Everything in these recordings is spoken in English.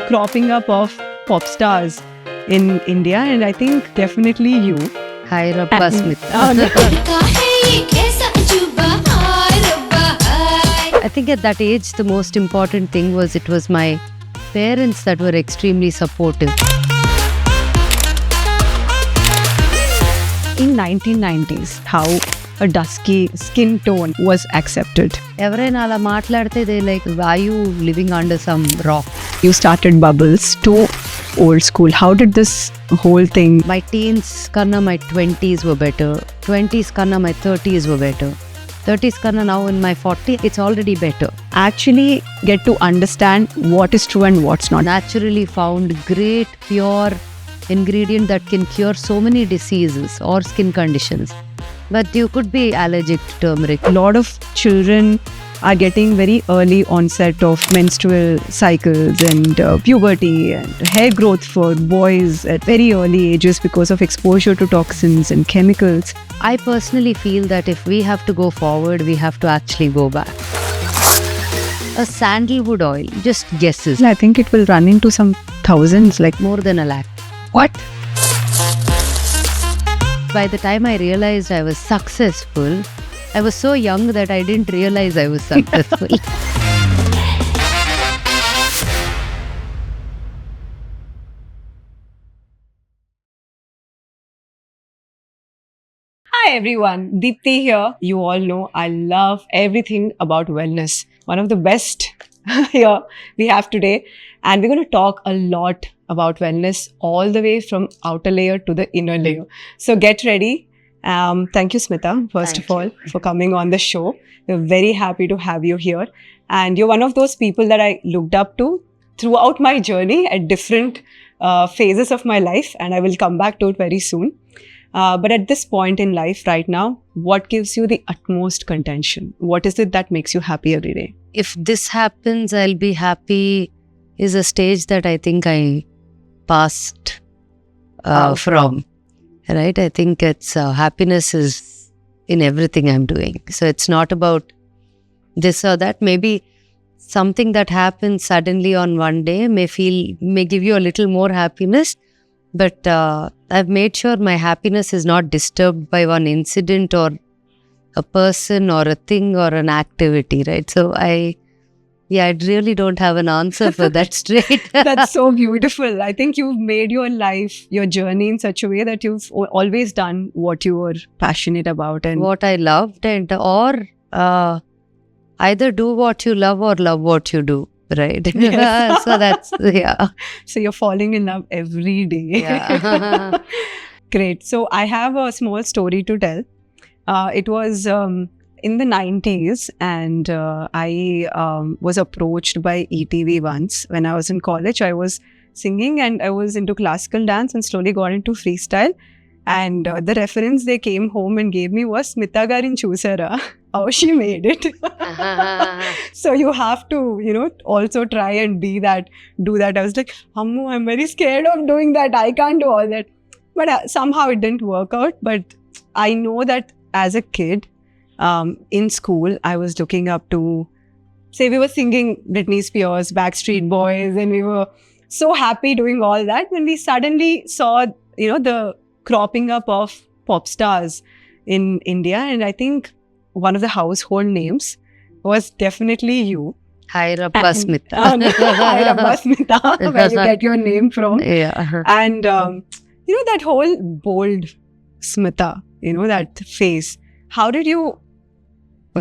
cropping up of pop stars in India, and I think definitely you. Hyderabad, Smita. I think at that age, the most important thing was it was my parents that were extremely supportive. In 1990s, how a dusky skin tone was accepted. ఎవరైనా అలా మాట్లాడితే they like, why you living under some rock? You started Bubbles, too old school. How did this whole thing? My teens konna my 20s were better. 20s konna my 30s were better. 30s konna now in my 40s, it's already better. Actually get to understand what is true and what's not. Naturally found great pure ingredient that can cure so many diseases or skin conditions. But you could be allergic to turmeric. A lot of children are getting very early onset of menstrual cycles and puberty and hair growth for boys at very early ages because of exposure to toxins and chemicals. I personally feel that if we have to go forward, we have to actually go back. A sandalwood oil, just guesses. I think it will run into some thousands, like more than 1 lakh. what? By the time I realized I was successful, I was so young that I didn't realize I was successful. Hi everyone, Deepti here. You all know I love everything about wellness. One of the best here we have today, and we're going to talk a lot about wellness all the way from outer layer to the inner layer. So get ready. Thank you, Smita, first Thank of all, for coming on the show. We're very happy to have you here. And you're one of those people that I looked up to throughout my journey at different phases of my life, and I will come back to it very soon. But at this point in life right now, what gives you the utmost contention? What is it that makes you happy every day? If this happens, I'll be happy is a stage that I think I passed from. Right? I think it's happiness is in everything I'm doing. So it's not about this or that. Maybe something that happens suddenly on one day may give you a little more happiness. But I've made sure my happiness is not disturbed by one incident or a person or a thing or an activity, right? So I really don't have an answer for that straight. That's so beautiful. I think you've made your life, your journey in such a way that you've always done what you were passionate about. And what I loved, and or either do what you love or love what you do. Right. Yes. So that's, yeah. So you're falling in love every day. Yeah. Great. So I have a small story to tell. It was in the 90s, and I was approached by ETV once when I was in college. I was singing and I was into classical dance and slowly got into freestyle. And the reference they came home and gave me was Smita Garin Chusara, how she made it. So you have to, also try and do that. I was like, Ammu, I'm very scared of doing that. I can't do all that. But somehow it didn't work out. But I know that as a kid, in school, I was looking up to, say we were singing Britney Spears, Backstreet Boys, and we were so happy doing all that when we suddenly saw, the cropping up of pop stars in India. And I think one of the household names was definitely you. Hyderabad, Smita. Hyderabad, Smita, where you get your name from. Yeah. And, that whole bold Smita, that face. How did you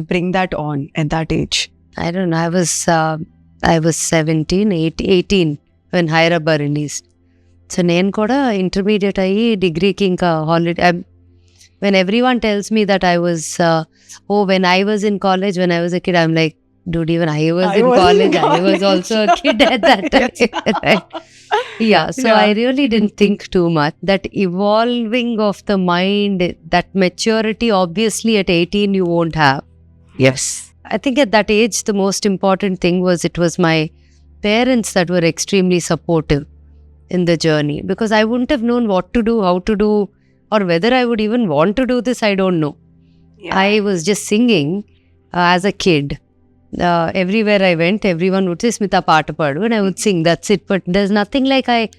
bring that on at that age? I don't know. I was 17, 18 when Hyderabad released. So నేను కూడా intermediate అయ్యి డిగ్రీకి ఇంకా holiday. When everyone tells me that I was, when I was in college, when I was a kid, I'm like, dude, even I was in college. I was also a kid at that time. Right? Yeah, so I really didn't think too much. That evolving of the mind, that maturity, obviously at 18 you won't have. Yes. I think at that age, the most important thing was it was my parents that were extremely supportive in the journey, because I wouldn't have known what to do, how to do, or whether I would even want to do this, I don't know. Yeah. I was just singing as a kid. everywhere I went, everyone would say, Smita, paata padu, and I would sing, that's it. But there's nothing like I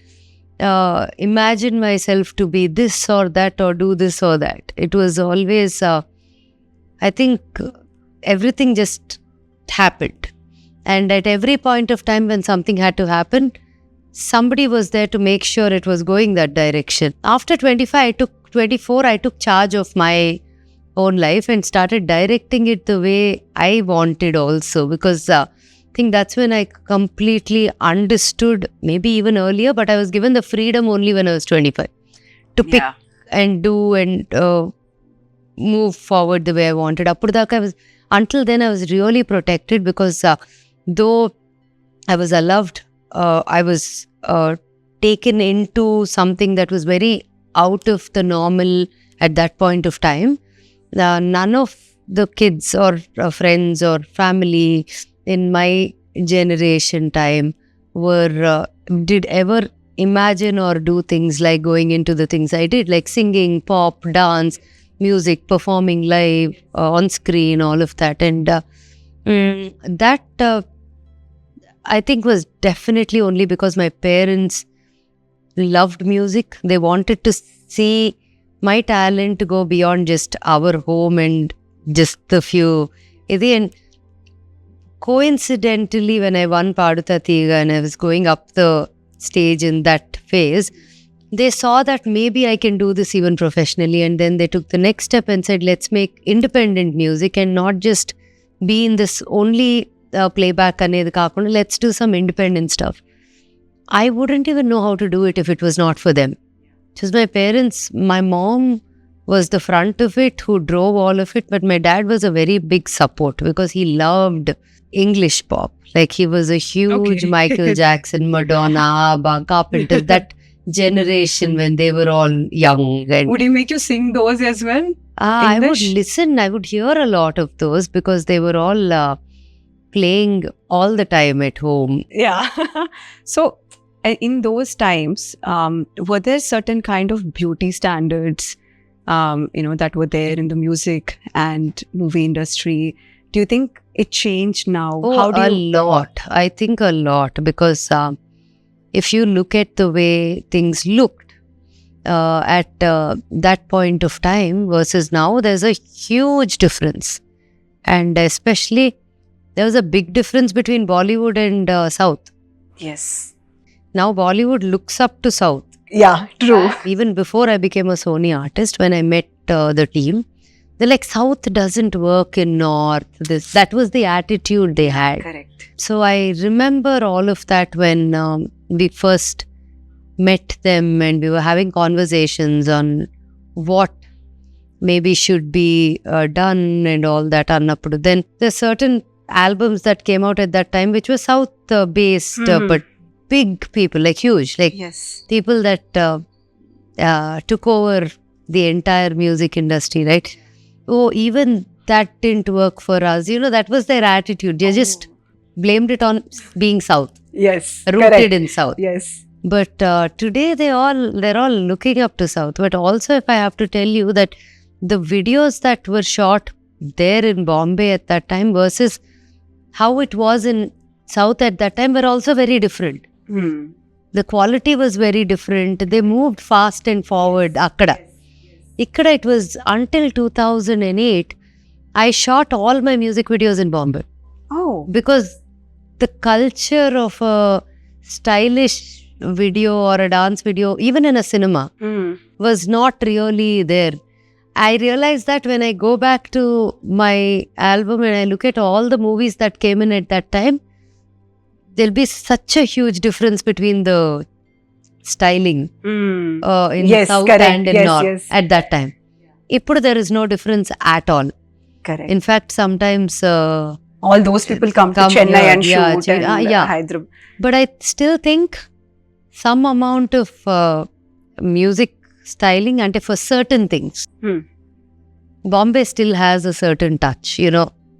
imagine myself to be this or that or do this or that. It was always, I think, everything just happened. And at every point of time when something had to happen, somebody was there to make sure it was going that direction. After 24, I took charge of my own life and started directing it the way I wanted also, because I think that's when I completely understood, maybe even earlier, but I was given the freedom only when I was 25 to pick and do and move forward the way I wanted. Until then I was really protected, because though I was loved, I was taken into something that was very out of the normal at that point of time. None of the kids or friends or family in my generation time did ever imagine or do things like going into the things I did, like singing, pop, dance, music, performing live, on screen, all of that. And that I think was definitely only because my parents loved music. They wanted to see my talent to go beyond just our home and just the few. And coincidentally, when I won Paduta Tiga and I was going up the stage in that phase, they saw that maybe I can do this even professionally. And then they took the next step and said, let's make independent music and not just be in this only playback anedi kaakunda, let's do some independent stuff. I wouldn't even know how to do it if it was not for them. Just my parents, my mom was the front of it, who drove all of it, but my dad was a very big support because he loved English pop. Like he was a huge Michael Jackson, Madonna, ABBA, Carpenter, that generation when they were all young. And would he make you sing those as well? I would listen, I would hear a lot of those because they were all playing all the time at home. Yeah. So in those times, were there certain kind of beauty standards, that were there in the music and movie industry? Do you think it changed now? A lot. I think a lot, because if you look at the way things looked at that point of time versus now, there's a huge difference. And especially, there was a big difference between Bollywood and South. Yes. Now Bollywood looks up to South. Yeah, true. Even before I became a Sony artist, when I met the team, they're like, South doesn't work in North. That was the attitude they had. Correct. So I remember all of that when we first met them and we were having conversations on what maybe should be done and all that. Then there's certain albums that came out at that time which were South based, but big people, like huge, like people that took over the entire music industry, right? Oh, even that didn't work for us. That was their attitude. They just blamed it on being South. Yes. Rooted in South. Yes. But today they're all looking up to South. But also, if I have to tell you that the videos that were shot there in Bombay at that time versus how it was in South at that time were also very different. The quality was very different. They moved fast and forward. Ikkada it was until 2008, I shot all my music videos in Bombay. Oh. Because the culture of a stylish video or a dance video, even in a cinema, was not really there. I realized that when I go back to my album and I look at all the movies that came in at that time, there'll be such a huge difference between the styling in South and in North at that time. Ippudu there is no difference at all. Correct. In fact, sometimes all those people come to Chennai and shoot and Hyderabad. But I still think some amount of music styling and for certain things, Bombay still has a certain touch,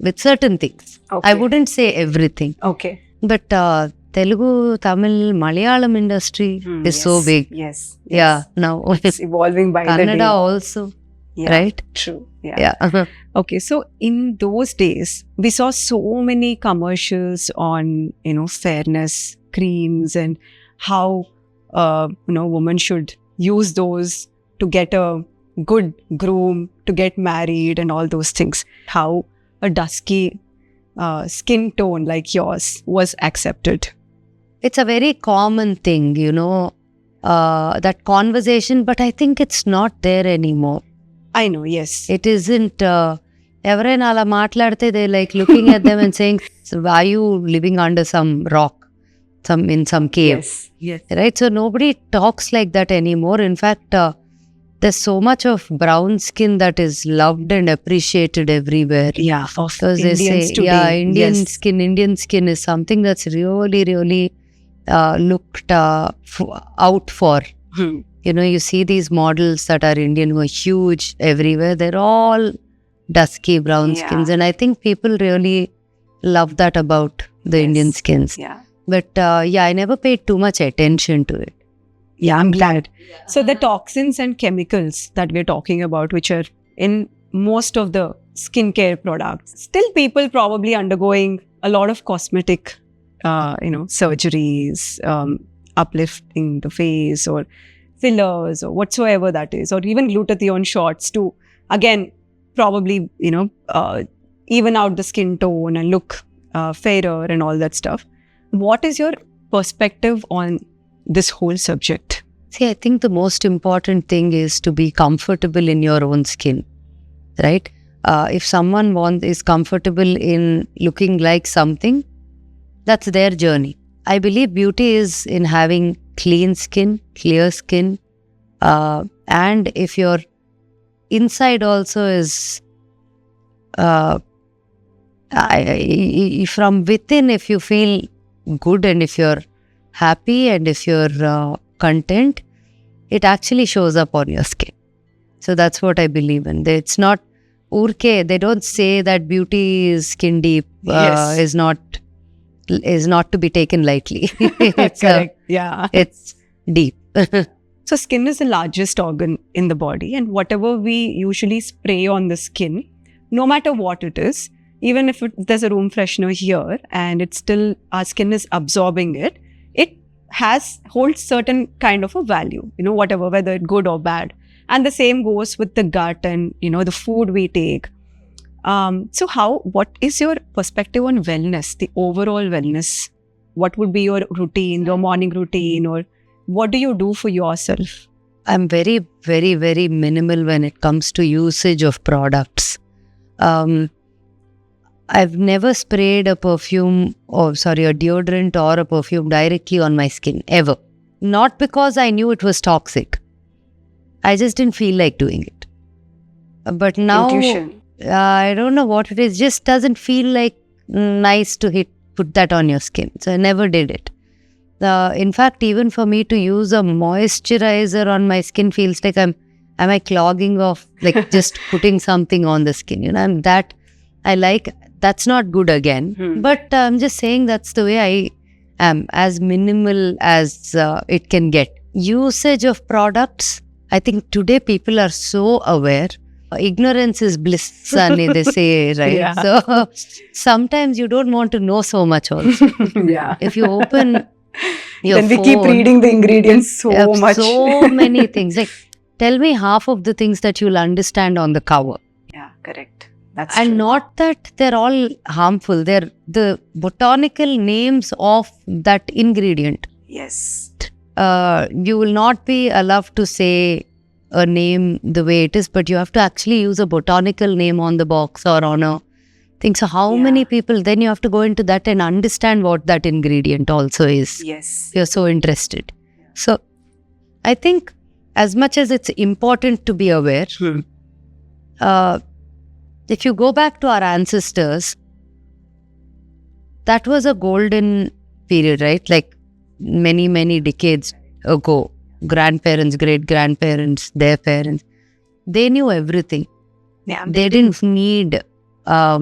with certain things. I wouldn't say everything. Okay. But Telugu, Tamil, Malayalam industry is so big. Yes. Yeah. Now it's evolving by the day. Kannada also. Yeah, right? True. Yeah. Okay, so in those days, we saw so many commercials on, fairness creams and how, women should use those to get a good groom, to get married and all those things. How a dusky skin tone like yours was accepted. It's a very common thing, that conversation, but I think it's not there anymore. I know, yes. It isn't. Evaraina ala maatladte, they're like looking at them and saying, are you living under some rock, in some cave? Yes. Right? So nobody talks like that anymore. In fact, there's so much of brown skin that is loved and appreciated everywhere. Yeah, of because Indians they say, today. Indian skin is something that's really, really looked out for. You see these models that are Indian who are huge everywhere. They're all dusky brown skins. And I think people really love that about the Indian skins. Yeah. But I never paid too much attention to it. Yeah, I'm glad. So the toxins and chemicals that we're talking about, which are in most of the skincare products, still people probably undergoing a lot of cosmetic, surgeries, uplifting the face or fillers or whatsoever that is, or even glutathione shots to, again, probably, even out the skin tone and look fairer and all that stuff. What is your perspective on this whole subject? See, I think the most important thing is to be comfortable in your own skin, right? If someone is comfortable in looking like something, that's their journey. I believe beauty is in having clean skin, clear skin, and if your inside also is from within, if you feel good and if you're happy and if you're content, it actually shows up on your skin. So that's what I believe in. It's not urke. They don't say that beauty is skin deep. Is not to be taken lightly. It's correct. It's deep. So skin is the largest organ in the body, and whatever we usually spray on the skin, no matter what it is, even if there's a room freshener here and it's still, our skin is absorbing it, it holds certain kind of a value, whatever, whether it's good or bad. And the same goes with the gut and, the food we take. So what is your perspective on wellness, the overall wellness? What would be your routine, your morning routine, or what do you do for yourself? I'm very, very, very minimal when it comes to usage of products. I've never sprayed a deodorant or a perfume directly on my skin, ever. Not because I knew it was toxic. I just didn't feel like doing it. But now, intuition. I don't know what it is. Just doesn't feel like nice to put that on your skin. So I never did it. In fact, even for me to use a moisturizer on my skin feels like am I clogging off, like just putting something on the skin, and that I like, that's not good again. But I'm just saying that's the way I am, as minimal as it can get. Usage of products, I think today people are so aware. Ignorance is bliss, Sunny, they say, right? Yeah. So sometimes you don't want to know so much also. Yeah. If you open your then we phone, keep reading the ingredients so much. So many things. Like, tell me half of the things that you'll understand on the cover. Yeah, correct. That's and true. Not that they're all harmful. They're the botanical names of that ingredient. Yes. You will not be allowed to say a name the way it is, but you have to actually use a botanical name on the box or on a thing. So how many people, then you have to go into that and understand what that ingredient also is. Yes. You're so interested. So I think as much as it's important to be aware, if you go back to our ancestors, that was a golden period, right? Like many, many decades ago. Grandparents, great-grandparents, their parents, they knew everything. Yeah, they didn't need... how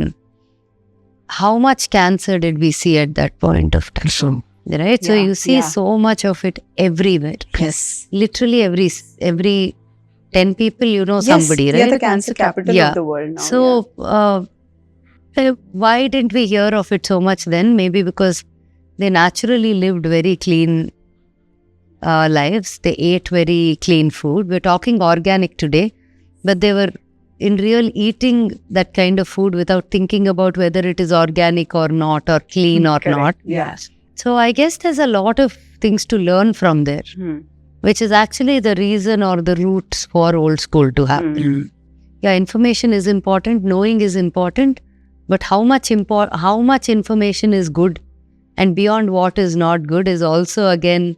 much cancer did we see at that point of time? Right? So you see so much of it everywhere. Yes. Literally every 10 people, you know Yes, somebody, right? Yeah, the cancer capital Yeah. of the world now. So, why didn't we hear of it so much then? Maybe because they naturally lived very clean lives. They ate very clean food. We're talking organic today, but they were in real eating that kind of food without thinking about whether it is organic or not, or clean or Correct. not. Yes. So I guess there's a lot of things to learn from there, which is actually the reason or the roots for old school to happen. Yeah, information is important, knowing is important, but how much information is good and beyond what is not good is also again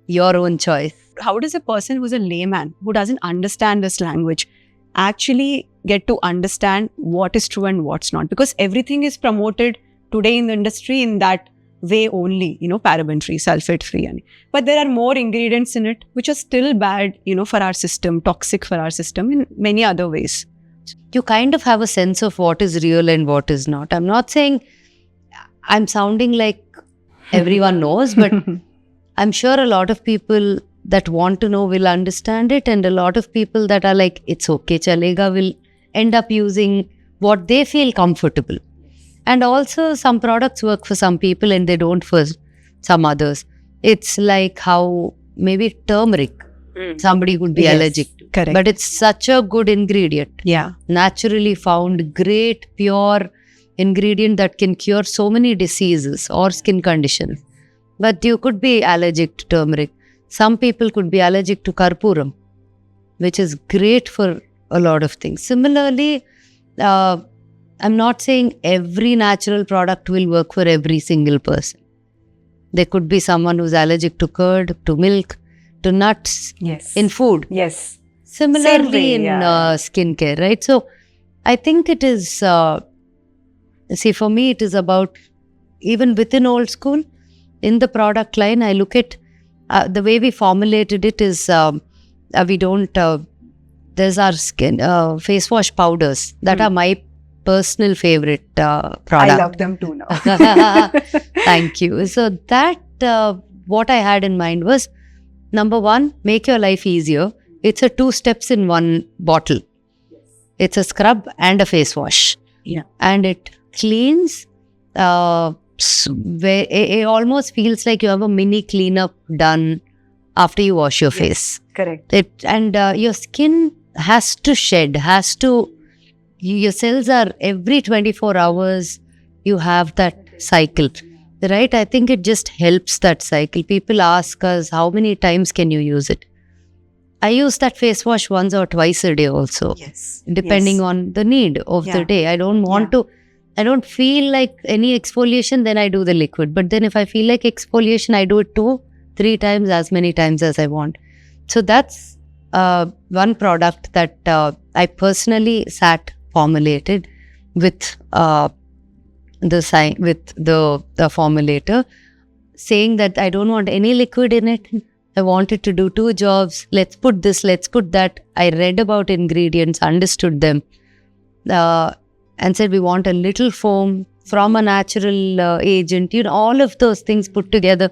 your own choice. How does a person who's a layman, who doesn't understand this language, actually get to understand what is true and what's not? Because everything is promoted today in the industry in that way only, paraben free, sulfate free. But there are more ingredients in it which are still bad, for our system, toxic for our system in many other ways. You kind of have a sense of what is real and what is not. I'm not saying I'm sounding like everyone knows, but I'm sure a lot of people that want to know will understand it, and a lot of people that are like, it's okay, chalega, will end up using what they feel comfortable. And also some products work for some people and they don't for some others. It's like how maybe turmeric, somebody would be allergic to. Correct. But it's such a good ingredient. Yeah. Naturally found, great, pure ingredient that can cure so many diseases or skin conditions. But you could be allergic to turmeric. Some people could be allergic to karpuram, which is great for a lot of things. Similarly, I'm not saying every natural product will work for every single person. There could be someone who's allergic to curd, to milk, to nuts, in food. Yes. Similarly in skincare, right? So I think it is, for me, it is about, even within old school, in the product line, I look at the way we formulated it is, we don't, there's our skin, face wash powders that are my personal favorite product. I love them too now. Thank you. So that, what I had in mind was, number one, make your life easier. It's a 2 steps in one bottle. It's a scrub and a face wash. Yeah. And it cleans, it almost feels like you have a mini cleanup done after you wash your face. Correct. Your skin has to shed, your cells are every 24 hours, you have that cycle, right? I think it just helps that cycle. People ask us, how many times can you use it? I use that face wash once or twice a day also. Yes. Depending on the need of the day. I don't want to, I don't feel like any exfoliation, then I do the liquid. But then if I feel like exfoliation, I do it 2-3 times, as many times as I want. So that's one product that I personally formulated with the formulator, saying that I don't want any liquid in it. I wanted to do 2 jobs. Let's put this, let's put that. I read about ingredients, understood them, and said we want a little foam from a natural agent. All of those things put together.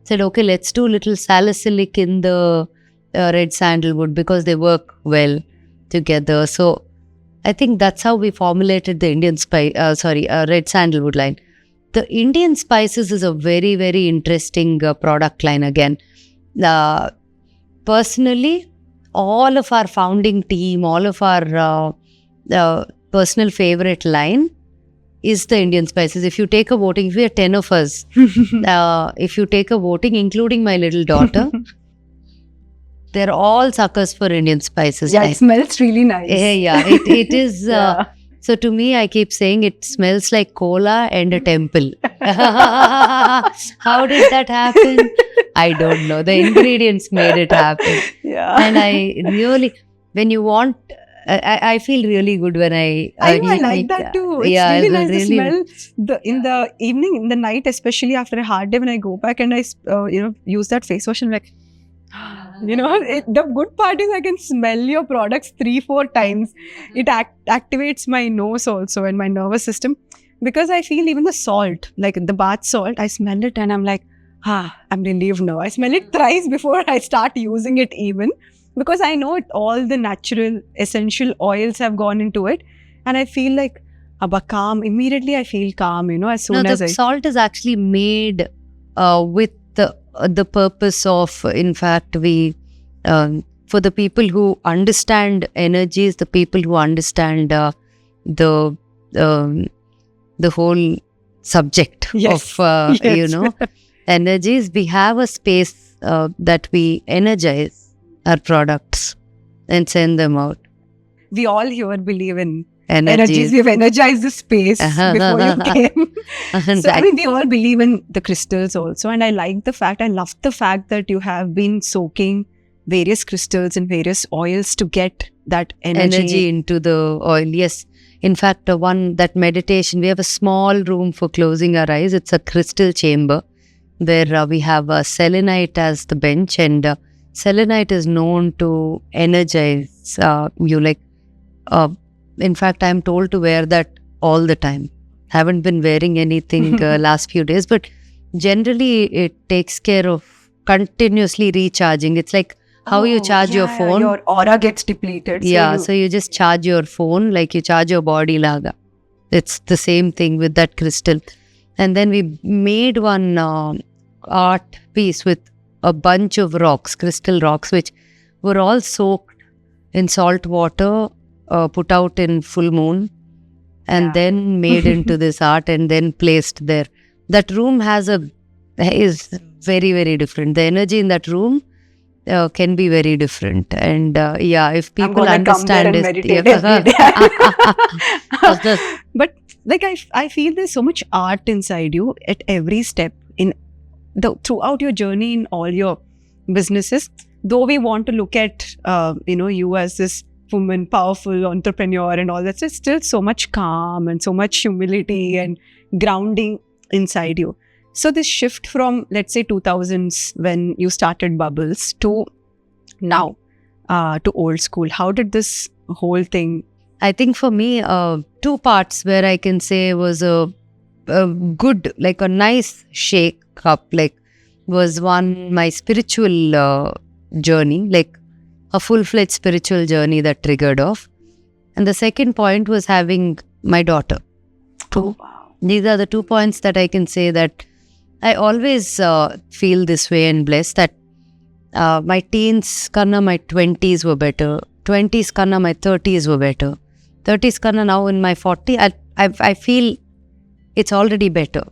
Said, okay, let's do little salicylic in the red sandalwood because they work well together. So I think that's how we formulated the red sandalwood line. The Indian spices is a very, very interesting product line again. Personally, all of our founding team, all of our personal favorite line is the Indian spices. If you take a voting, if we are 10 of us, if you take a voting, including my little daughter, they're all suckers for Indian spices. Yeah, it smells really nice. Yeah, it is. So to me, I keep saying it smells like cola and a temple. How did that happen? I don't know. The ingredients made it happen. Yeah. And I really, when you want, I feel really good when I like that too. It's really nice to smell in the evening, in the night, especially after a hard day, when I go back and I use that face wash and like, the good part is I can smell your products 3-4 times. It activates my nose also and my nervous system, because I feel even the salt, like the bath salt, I smell it and I'm like, I'm relieved now. I smell it thrice before I start using it even. because I know all the natural essential oils have gone into it, and I feel like calm. Immediately I feel calm, as soon as the salt is actually made with the purpose of, in fact, we for the people who understand energies, the people who understand the whole subject yes. of Yes. energies. We have a space that we energize our products and send them out. We all here believe in Energies. We have energized the space before you came. So I mean, we all believe in the crystals also, and I love the fact that you have been soaking various crystals and various oils to get that energy into the oil. Yes. In fact, that meditation, we have a small room for closing our eyes. It's a crystal chamber where we have selenite as the bench, and selenite is known to energize you. In fact, I'm told to wear that all the time. Haven't been wearing anything last few days, but generally it takes care of continuously recharging. It's like how you charge your phone. Your aura gets depleted. So you just charge your phone like you charge your body laga. It's the same thing with that crystal. And then we made one art piece with a bunch of rocks, crystal rocks, which were all soaked in salt water, put out in full moon, and then made into this art and then placed there. That room is very, very different. The energy in that room can be very different. And if people understand it. But like I feel there's so much art inside you at every step throughout your journey in all your businesses. Though we want to look at you as this woman, powerful entrepreneur and all that, so it's still so much calm and so much humility and grounding inside you. So this shift from, let's say, 2000s when you started Bubbles to now to old school, how did this whole thing? I think for me, two parts where I can say was a good, like a nice shake up, was one, my spiritual journey, like a full-fledged spiritual journey that triggered off. And the second point was having my daughter. Oh, wow. These are the 2 points that I can say that I always feel this way and blessed that my teens kanna my 20s were better. 20s kanna my 30s were better. 30s kanna now in my 40s, I feel it's already better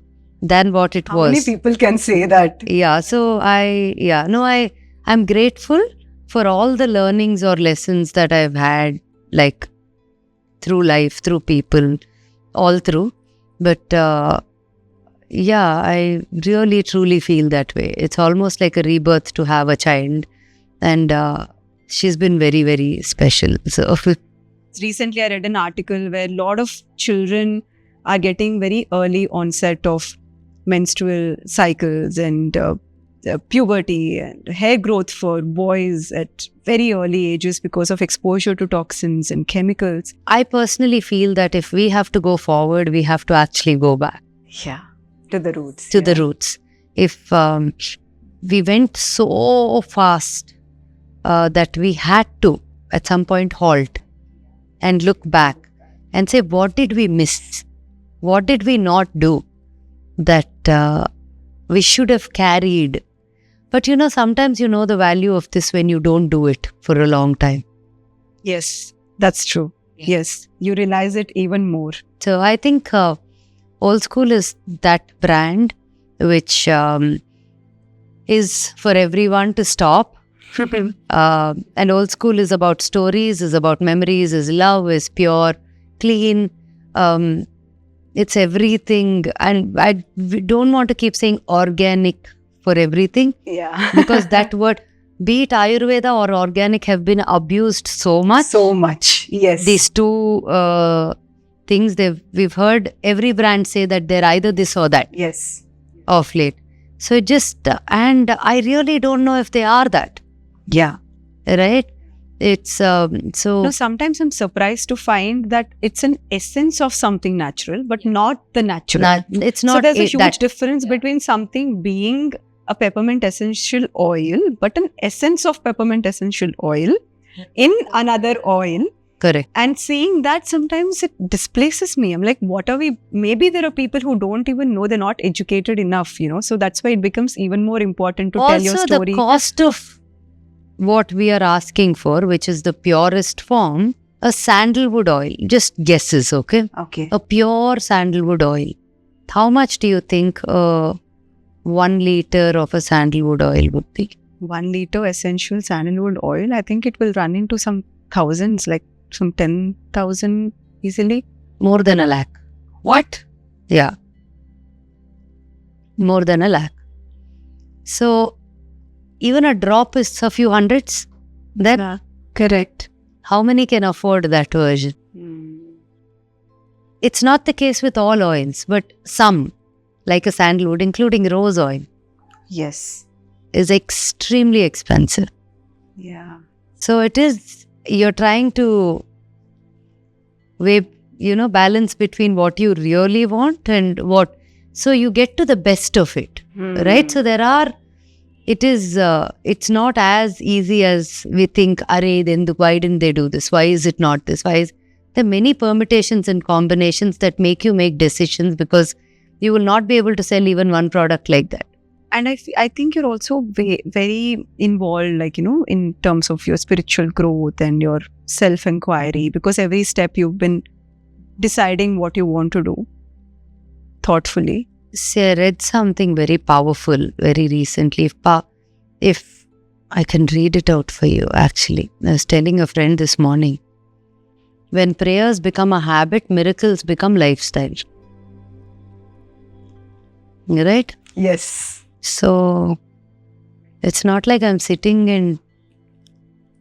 than what it was. How many people can say that? Yeah, so I'm grateful for all the learnings or lessons that I've had, like through life, through people, all through. But I really truly feel that way. It's almost like a rebirth to have a child, and she's been very, very special. So recently I read an article where a lot of children are getting very early onset of menstrual cycles and puberty and hair growth for boys at very early ages because of exposure to toxins and chemicals. I personally feel that if we have to go forward, we have to actually go back. Yeah, to the roots. The roots. If we went so fast that we had to at some point halt and look back and say, what did we miss? What did we not do that we should have carried? But sometimes you know the value of this when you don't do it for a long time. Yes, that's true. Yes, you realize it even more. So I think old school is that brand which is for everyone to stop. And old school is about stories, is about memories, is love, is pure, clean. It's everything. And we don't want to keep saying organic for everything. Yeah. Because that word, be it Ayurveda or organic, have been abused so much. So much, yes. These two things, we've heard every brand say that they're either this or that. Yes. Of late. So it just, and I really don't know if they are that. Yeah. Right? It's so. No, sometimes I'm surprised to find that it's an essence of something natural, but not the natural. It's not. So there's a huge difference between something being a peppermint essential oil, but an essence of peppermint essential oil in another oil. Correct. And seeing that, sometimes it displaces me. I'm like, what are we? Maybe there are people who don't even know, they're not educated enough, So that's why it becomes even more important to tell your Also, story. the cost of what we are asking for, which is the purest form, a sandalwood oil. Just guesses, okay? Okay. A pure sandalwood oil. How much do you think 1 liter of a sandalwood oil would be? 1 liter essential sandalwood oil, I think it will run into some thousands, like some 10,000 easily. More than 1 lakh. What? Yeah. More than 1 lakh. So, even a drop is a few hundreds. Then, Yeah, correct. how many can afford that version? It's not the case with all oils, but some, like a sandalwood, including rose oil, Yes. is extremely expensive. Yeah. So it is, you're trying to weigh, balance between what you really want and what, so you get to the best of it, right? So it's not as easy as we think, then why didn't they do this? Why is it not this? There are many permutations and combinations that make you make decisions, because you will not be able to sell even one product like that. And I think you're also very involved, in terms of your spiritual growth and your self-inquiry, because every step you've been deciding what you want to do thoughtfully. See, I read something very powerful very recently. If I can read it out for you, actually. I was telling a friend this morning, when prayers become a habit, miracles become lifestyle. Right? Yes. So, it's not like I'm sitting and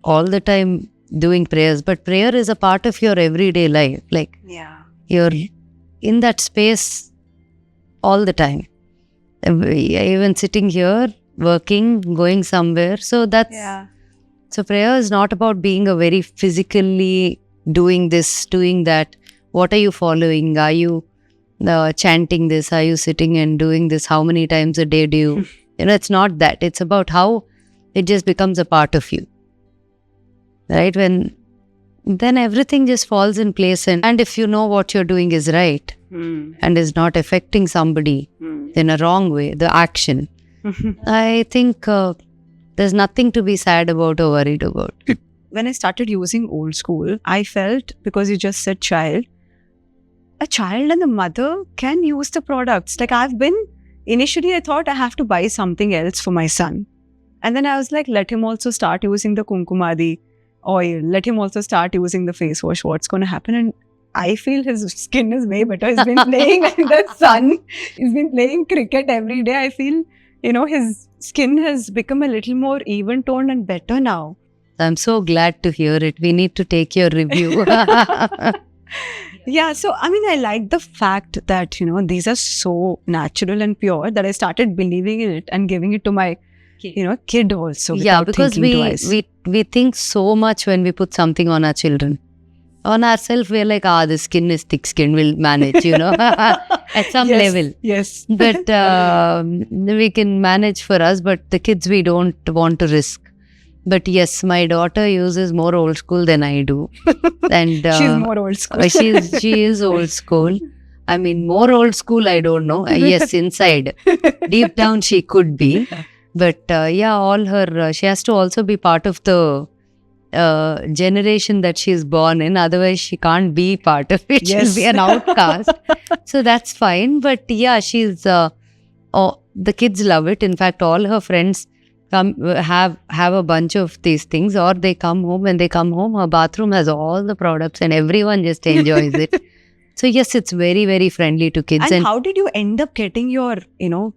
all the time doing prayers, but prayer is a part of your everyday life. Like, Yeah. you're in that space all the time. Even sitting here, working, going somewhere. So so prayer is not about being a very physically doing this, doing that. What are you following? Are you chanting this? Are you sitting and doing this? How many times a day do you? It's not that. It's about how it just becomes a part of you. Right? Then everything just falls in place. And if you know what you're doing is right and is not affecting somebody in a wrong way, the action, I think there's nothing to be sad about or worried about. When I started using old school, I felt, because you just said child, a child and the mother can use the products. Like initially I thought I have to buy something else for my son. And then I was like, let him also start using the Kumkumadi oil. Let him also start using the face wash. What's going to happen? And I feel his skin is way better. He's been playing in the sun. He's been playing cricket every day. I feel, his skin has become a little more even toned and better now. I'm so glad to hear it. We need to take your review. Yeah, so I like the fact that, these are so natural and pure that I started believing in it and giving it to my, kid also. Yeah, because we think so much when we put something on our children. On ourselves, we're like, this skin is thick skin, we'll manage, at some level. Yes. But we can manage for us, but the kids we don't want to risk. But yes, my daughter uses more old school than I do. And she's more old school. She is old school. More old school, I don't know. Yes, inside. Deep down, she could be. But all her, she has to also be part of the generation that she's born in. Otherwise, she can't be part of it. Yes. She'll be an outcast. So that's fine. But she's, the kids love it. In fact, all her friends have a bunch of these things, or they come home. When they come home, her bathroom has all the products and everyone just enjoys it. So yes, it's very, very friendly to kids. And how did you end up getting your,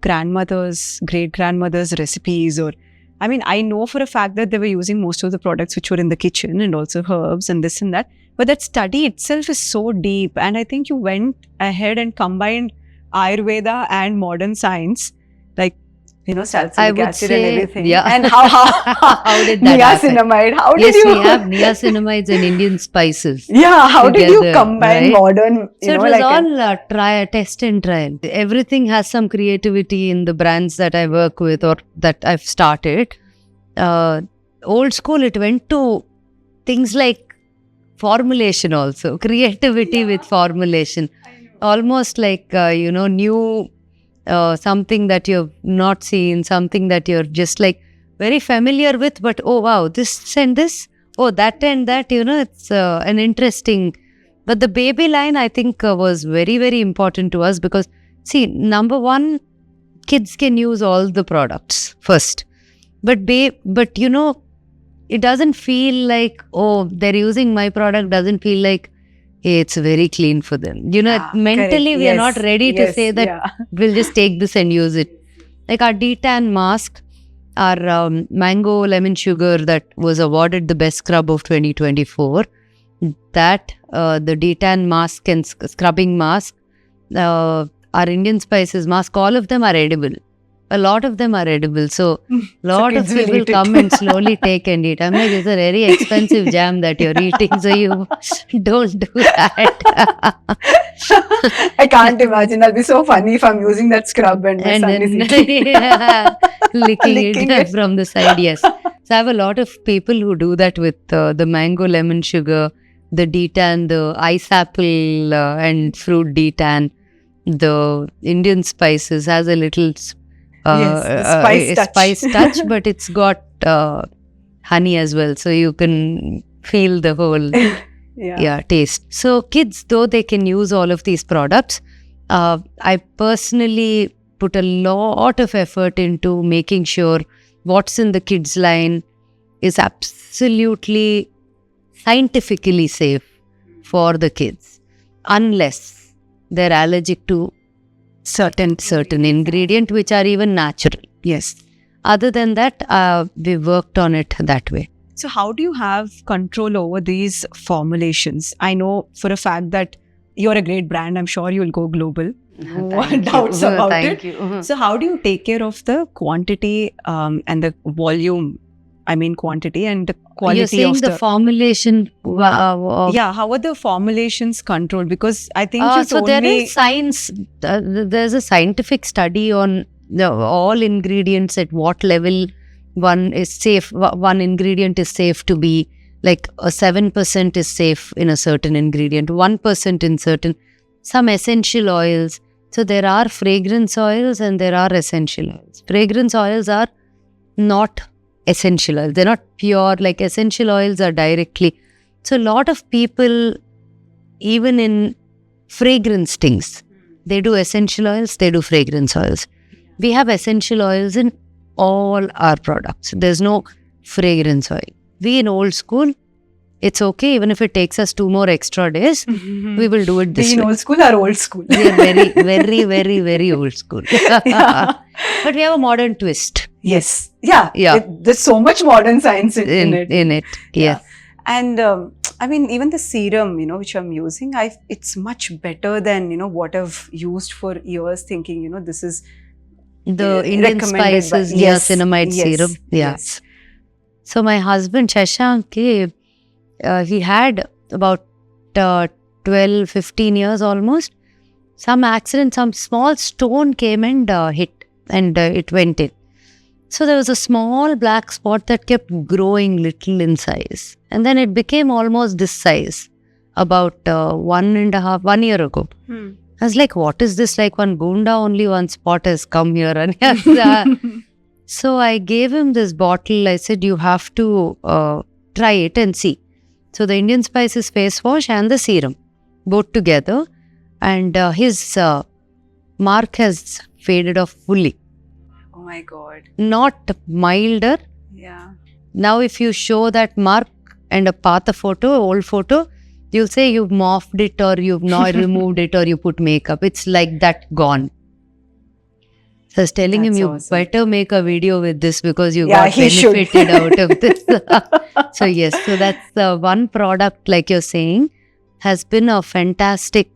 grandmother's, great-grandmother's recipes? Or, I know for a fact that they were using most of the products which were in the kitchen, and also herbs and this and that. But that study itself is so deep. And I think you went ahead and combined Ayurveda and modern science. Like, salicylic acid and everything. Yeah. And how did that happen? niacinamide? How did Yes, you? we have niacinamides and Indian spices. Yeah, how did you together, combine right? modern? So it was all test and trial. Everything has some creativity in the brands that I work with or that I've started. Old school, it went to things like formulation also, creativity with formulation. Almost like, new something that you've not seen, something that you're just like very familiar with, but oh wow, this and this, oh that and that, it's an interesting. But the baby line, I think, was very, very important to us because, see, number one, kids can use all the products first. But it doesn't feel like, oh, they're using my product, doesn't feel like, hey, it's very clean for them. Mentally, we are not ready to say that we'll just take this and use it. Like our detan mask, our mango lemon sugar that was awarded the best scrub of 2024, that the detan mask and scrubbing mask, our Indian spices mask, all of them are edible. A lot of them are edible. So, lot of people come and slowly take and eat. I'm like, it's a very expensive jam that you're eating, so you don't do that. I can't imagine. That'll be so funny if I'm using that scrub and my son is eating. licking it from the side, yes. So, I have a lot of people who do that with the mango lemon sugar, the detan, the ice apple and fruit detan, the Indian spices has a little spice touch, but it's got honey as well, so you can feel the whole taste. So kids, though they can use all of these products, I personally put a lot of effort into making sure what's in the kids line is absolutely scientifically safe for the kids, unless they're allergic to certain ingredient which are even natural. Yes. Other than that, we worked on it that way. So how do you have control over these formulations? I know for a fact that you're a great brand. I'm sure you'll go global. No doubts about Thank it. you. So how do you take care of the quantity and the volume? I mean quantity and the quality You're saying of the formulation. how are the formulations controlled? Because I think you so told there me... is science. There's a scientific study on all ingredients at what level one is safe. One ingredient is safe to be like a 7% is safe in a certain ingredient, 1% in certain, some essential oils. So there are fragrance oils and there are essential oils. Fragrance oils are not essential oils. They're not pure, like essential oils are directly. So a lot of people, even in fragrance things, they do essential oils, they do fragrance oils. We have essential oils in all our products. There's no fragrance oil. We in old school, it's okay even if it takes us 2 more extra days, we will do it this way. We in old school are old school. We are very, very, very, very old school. But we have a modern twist. Yes. Yeah. There's so much modern science in it. Yes. Yeah. And I mean, even the serum, which I'm using, it's much better than, what I've used for years thinking, this is the Indian spices, niacinamide serum. Yes. So my husband, Shashank, he had about 12, 15 years almost. Some accident, some small stone came and hit and it went in. So there was a small black spot that kept growing little in size. And then it became almost this size about 1 year ago. I was like, what is this? Like one gunda, only one spot has come here. And so I gave him this bottle. I said, you have to try it and see. So the Indian spices face wash and the serum, both together. And his mark has faded off fully. Oh my God. Not milder. Yeah. Now if you show that mark and a Patha photo, old photo, you'll say you've morphed it or you've not removed it or you put makeup. It's like that gone. So I was telling him, you better make a video with this because you got benefited out of this. So yes, so that's one product, like you're saying, has been a fantastic,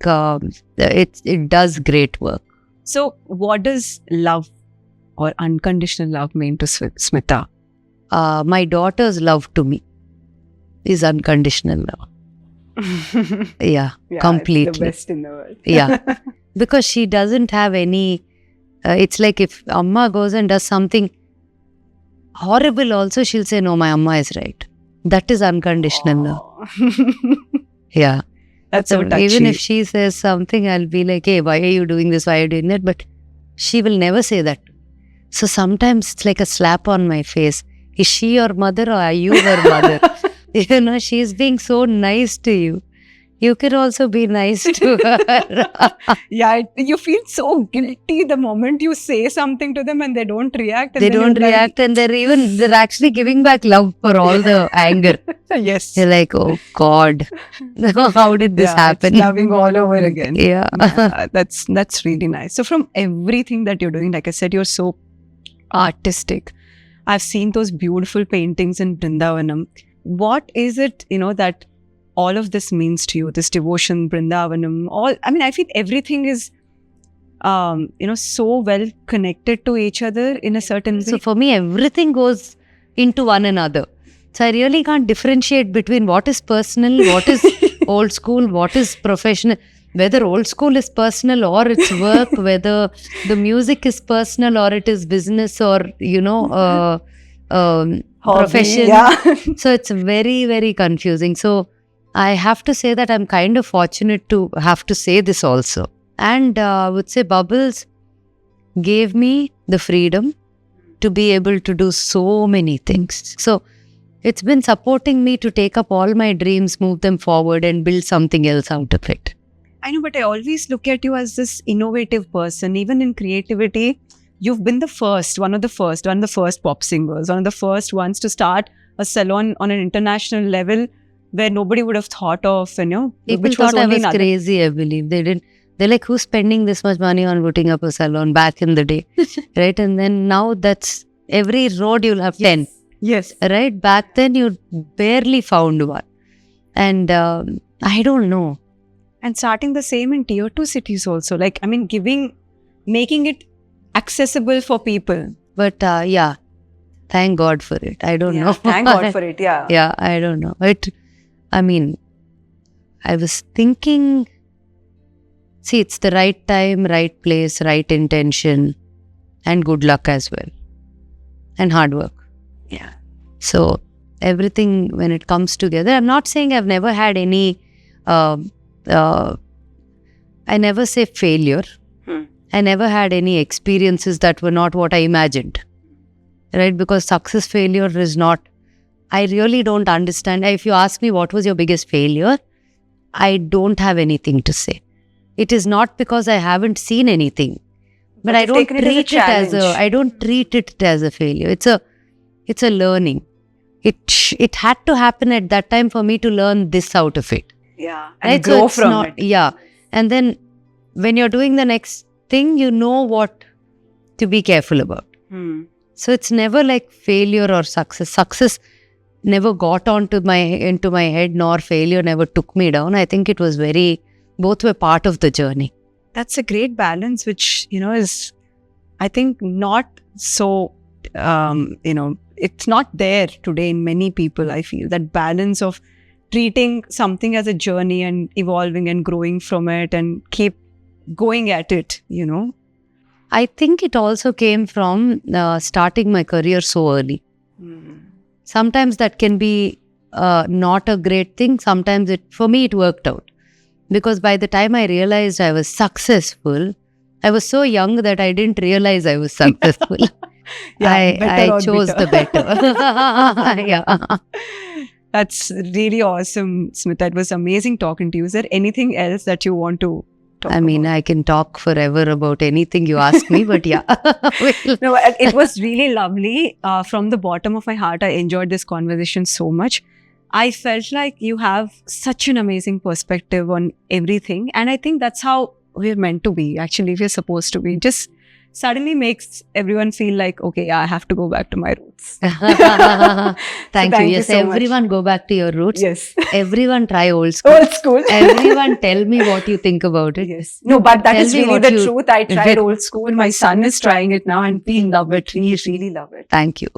it does great work. So what does love or unconditional love mean to Smita? My daughter's love to me is unconditional love. Yeah, completely. It's the best in the world. Yeah, because she doesn't have any. It's like if Amma goes and does something horrible, also she'll say, "No, my Amma is right." That is unconditional love. Yeah, that's so touchy. Even if she says something, I'll be like, "Hey, why are you doing this? Why are you doing that?" But she will never say that. So sometimes it's like a slap on my face. Is she your mother or are you her mother? You know, she's being so nice to you. You can also be nice to her. Yeah, you feel so guilty the moment you say something to them and they don't react. And they don't react, and they're actually giving back love for all the anger. Yes. You're like, oh God, how did this happen? It's loving all over again. Yeah. That's really nice. So from everything that you're doing, like I said, you're so artistic. I've seen those beautiful paintings in Brindavanam. What is it, that all of this means to you? This devotion, Brindavanam, I feel everything is, so well connected to each other in a certain way. So for me, everything goes into one another. So I really can't differentiate between what is personal, what is old school, what is professional. Whether old school is personal or it's work, whether the music is personal or it is business or, profession. Yeah. So it's very, very confusing. So I have to say that I'm kind of fortunate to have to say this also. And I would say Bubbles gave me the freedom to be able to do so many things. So it's been supporting me to take up all my dreams, move them forward and build something else out of it. I know, but I always look at you as this innovative person. Even in creativity, you've been one of the first pop singers, one of the first ones to start a salon on an international level where nobody would have thought of, People which thought was I was crazy, I believe. They're like, who's spending this much money on putting up a salon back in the day? Right? And then now that's every road you'll have 10. Yes. Right? Back then you barely found one. And I don't know. And starting the same in tier 2 cities also. Making it accessible for people. But thank God for it. I don't know. Thank God for it, yeah. Yeah, I don't know. I was thinking, see, it's the right time, right place, right intention, and good luck as well. And hard work. Yeah. So, everything when it comes together, I'm not saying I've never had any, I never say failure. I never had any experiences that were not what I imagined. Right? Because success, failure is not, I really don't understand. If you ask me what was your biggest failure, I don't have anything to say. It is not because I haven't seen anything, but I don't treat it as a failure. It's a learning. It had to happen at that time for me to learn this out of it. Yeah, and grow from it. Yeah, and then when you're doing the next thing, you know what to be careful about. So it's never like failure or success. Success never got into my head, nor failure never took me down. I think it was both were part of the journey. That's a great balance, which, is, I think, not so, it's not there today in many people, I feel. That balance of treating something as a journey and evolving and growing from it and keep going at it, I think it also came from starting my career so early. Sometimes that can be not a great thing. Sometimes for me, it worked out. Because by the time I realized I was successful, I was so young that I didn't realize I was successful. I chose the better. Yeah. That's really awesome, Smita. It was amazing talking to you. Is there anything else that you want to talk about? I can talk forever about anything you ask me, but yeah. No, it was really lovely. From the bottom of my heart, I enjoyed this conversation so much. I felt like you have such an amazing perspective on everything. And I think that's how we're meant to be. Actually, we're supposed to be. Just suddenly makes everyone feel like, okay, yeah, I have to go back to my roots. Thank you. you Yes, so much. everyone go back to your roots. Yes. Everyone try old school. Old school. Everyone tell me what you think about it. Yes. No, but that Tell is me really what the you- truth. I tried old school. My son is trying it now and we love it. We really love it. Thank you.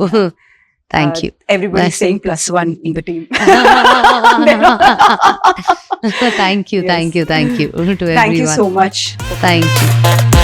Thank you. Everybody's Nice. saying +1 in the team. Thank you. Yes. Thank you to everyone. Thank you so much. Thank you.